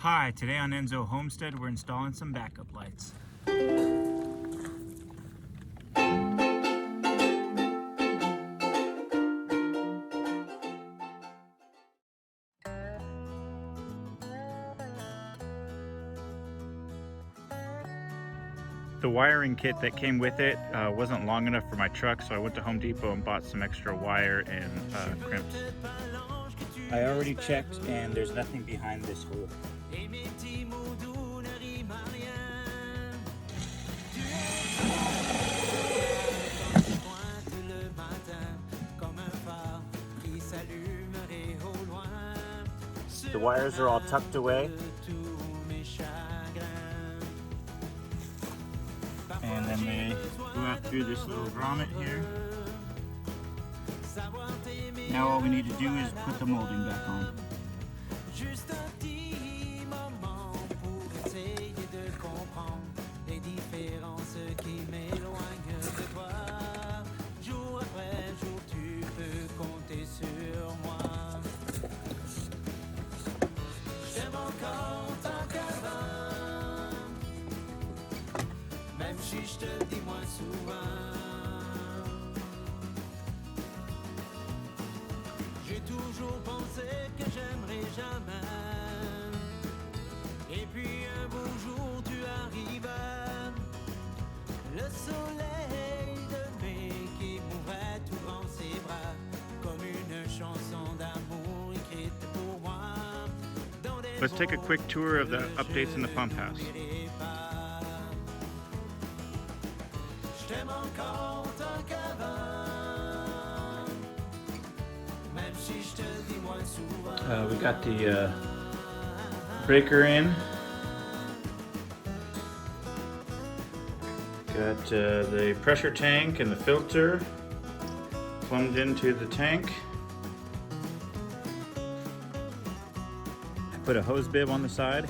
Hi, today on Enso Homestead we're installing some backup lights. The wiring kit that came with it wasn't long enough for my truck, so I went to Home Depot and bought some extra wire and crimps. I already checked and there's nothing behind this hole. The wires are all tucked away. And then they go out through this little grommet here. Now all we need to do is put the molding back on. Si je te dis moins souvent, j'ai toujours pensé que j'aimerais jamais. Et puis un beau jour tu arrives, le soleil de mai qui m'ouvrait tout grand ses bras, comme une chanson d'amour écrite pour moi. Let's take a quick tour of the updates in the Pumphouse. We got the breaker in. Got the pressure tank and the filter plumbed into the tank. I put a hose bib on the side.